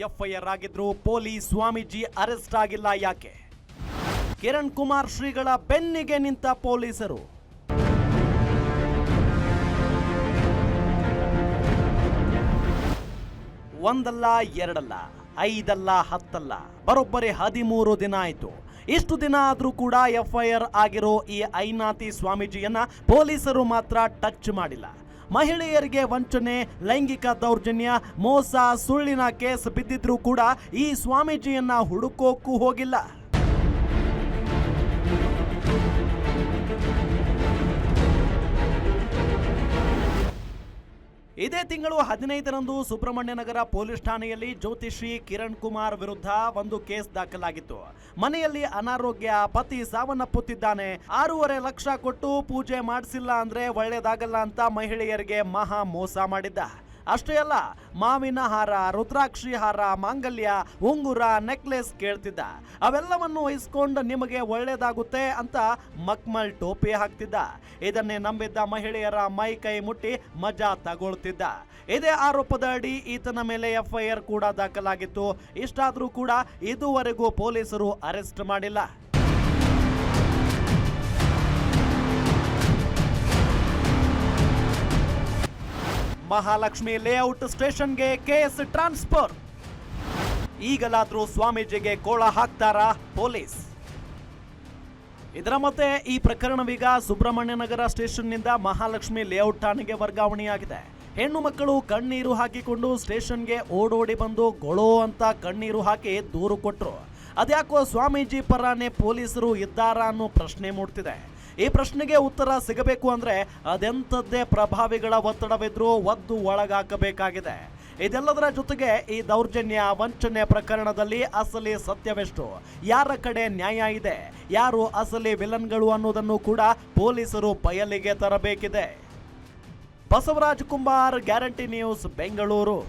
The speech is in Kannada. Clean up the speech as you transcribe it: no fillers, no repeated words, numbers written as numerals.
ಎಫ್ಐಆರ್ ಆಗಿದ್ರು ಪೊಲೀಸ್ ಸ್ವಾಮೀಜಿ ಅರೆಸ್ಟ್ ಆಗಿಲ್ಲ ಯಾಕೆ? ಕಿರಣ್ ಕುಮಾರ್ ಶ್ರೀಗಳ ಬೆನ್ನಿಗೆ ನಿಂತ ಪೊಲೀಸರು. ಒಂದಲ್ಲ ಎರಡಲ್ಲ, ಐದಲ್ಲ ಹತ್ತಲ್ಲ, ಬರೋಬ್ಬರಿ 13 ದಿನ ಆಯ್ತು. ಇಷ್ಟು ದಿನ ಆದ್ರೂ ಕೂಡ ಎಫ್ಐಆರ್ ಆಗಿರೋ ಈ ಐನಾತಿ ಸ್ವಾಮೀಜಿಯನ್ನ ಪೊಲೀಸರು ಮಾತ್ರ ಟಚ್ ಮಾಡಿಲ್ಲ. ಮಹಿಳೆಯರಿಗೆ ವಂಚನೆ, ಲೈಂಗಿಕ ದೌರ್ಜನ್ಯ, ಮೋಸ, ಸುಳ್ಳಿನ ಕೇಸ್ ಬಿದ್ದಿದ್ರೂ ಕೂಡ ಈ ಸ್ವಾಮೀಜಿಯನ್ನ ಹುಡುಕೋಕ್ಕೂ ಹೋಗಿಲ್ಲ. ಇದೇ ತಿಂಗಳು 15ರಂದು ಸುಬ್ರಹ್ಮಣ್ಯ ನಗರ ಪೊಲೀಸ್ ಠಾಣೆಯಲ್ಲಿ ಜ್ಯೋತಿಷಿ ಕಿರಣ್ ಕುಮಾರ್ ವಿರುದ್ಧ ಒಂದು ಕೇಸ್ ದಾಖಲಾಗಿತ್ತು. ಮನೆಯಲ್ಲಿ ಅನಾರೋಗ್ಯ, ಪತಿ ಸಾವನ್ನಪ್ಪುತ್ತಿದ್ದಾನೆ, 6.5 ಲಕ್ಷ ಕೊಟ್ಟು ಪೂಜೆ ಮಾಡಿಸಿಲ್ಲ ಅಂದ್ರೆ ಒಳ್ಳೇದಾಗಲ್ಲ ಅಂತ ಮಹಿಳೆಯರಿಗೆ ಮಹಾ ಮೋಸ ಮಾಡಿದ್ದ. ಅಷ್ಟೇ ಅಲ್ಲ, ಮಾವಿನ ಹಾರ, ರುದ್ರಾಕ್ಷಿ ಹಾರ, ಮಾಂಗಲ್ಯ, ಉಂಗುರ, ನೆಕ್ಲೆಸ್ ಕೇಳ್ತಿದ್ದ. ಅವೆಲ್ಲವನ್ನು ಇಸ್ಕೊಂಡು ನಿಮಗೆ ಒಳ್ಳೇದಾಗುತ್ತೆ ಅಂತ ಮಕ್ಮಲ್ ಟೋಪಿ ಹಾಕ್ತಿದ್ದ. ಇದನ್ನೇ ನಂಬಿದ್ದ ಮಹಿಳೆಯರ ಮೈ ಕೈ ಮುಟ್ಟಿ ಮಜಾ ತಗೊಳ್ತಿದ್ದ. ಇದೇ ಆರೋಪದ ಅಡಿ ಈತನ ಮೇಲೆ ಎಫ್ಐಆರ್ ಕೂಡ ದಾಖಲಾಗಿತ್ತು. ಇಷ್ಟಾದ್ರೂ ಕೂಡ ಇದುವರೆಗೂ ಪೊಲೀಸರು ಅರೆಸ್ಟ್ ಮಾಡಿಲ್ಲ. ಮಹಾಲಕ್ಷ್ಮಿ ಲೇಔಟ್ ಸ್ಟೇಷನ್ಗೆ ಕೇಸ್ ಟ್ರಾನ್ಸ್ಫರ್. ಈಗಲಾದ್ರೂ ಸ್ವಾಮೀಜಿಗೆ ಕೋಳ ಹಾಕ್ತಾರಾ ಪೊಲೀಸ್? ಇದರ ಮತ್ತೆ ಈ ಪ್ರಕರಣವೀಗ ಸುಬ್ರಹ್ಮಣ್ಯ ನಗರ ಸ್ಟೇಷನ್ನಿಂದ ಮಹಾಲಕ್ಷ್ಮಿ ಲೇಔಟ್ ಠಾಣೆಗೆ ವರ್ಗಾವಣೆಯಾಗಿದೆ. ಹೆಣ್ಣು ಮಕ್ಕಳು ಕಣ್ಣೀರು ಹಾಕಿಕೊಂಡು ಸ್ಟೇಷನ್ಗೆ ಓಡೋಡಿ ಬಂದು ಗೊಳೋ ಅಂತ ಕಣ್ಣೀರು ಹಾಕಿ ದೂರು ಕೊಟ್ಟರು. ಅದ್ಯಾಕೋ ಸ್ವಾಮೀಜಿ ಪರಾನೇ ಪೊಲೀಸರು ಇದ್ದಾರಾ ಅನ್ನೋ ಪ್ರಶ್ನೆ ಮೂಡ್ತಿದೆ. ಈ ಪ್ರಶ್ನೆಗೆ ಉತ್ತರ ಸಿಗಬೇಕು ಅಂದ್ರೆ ಅದೆಂಥದ್ದೇ ಪ್ರಭಾವಿಗಳ ಒತ್ತಡವಿದ್ರೂ ಒದ್ದು ಒಳಗಾಕಬೇಕಾಗಿದೆ. ಇದೆಲ್ಲದರ ಜೊತೆಗೆ ಈ ದೌರ್ಜನ್ಯ, ವಂಚನೆ ಪ್ರಕರಣದಲ್ಲಿ ಅಸಲಿ ಸತ್ಯವೆಷ್ಟು, ಯಾರ ಕಡೆ ನ್ಯಾಯ ಇದೆ, ಯಾರು ಅಸಲಿ ವಿಲನ್ಗಳು ಅನ್ನೋದನ್ನು ಕೂಡ ಪೊಲೀಸರು ಬಯಲಿಗೆ ತರಬೇಕಿದೆ. Basavaraj Kumbar, guarantee news, Bengaluru.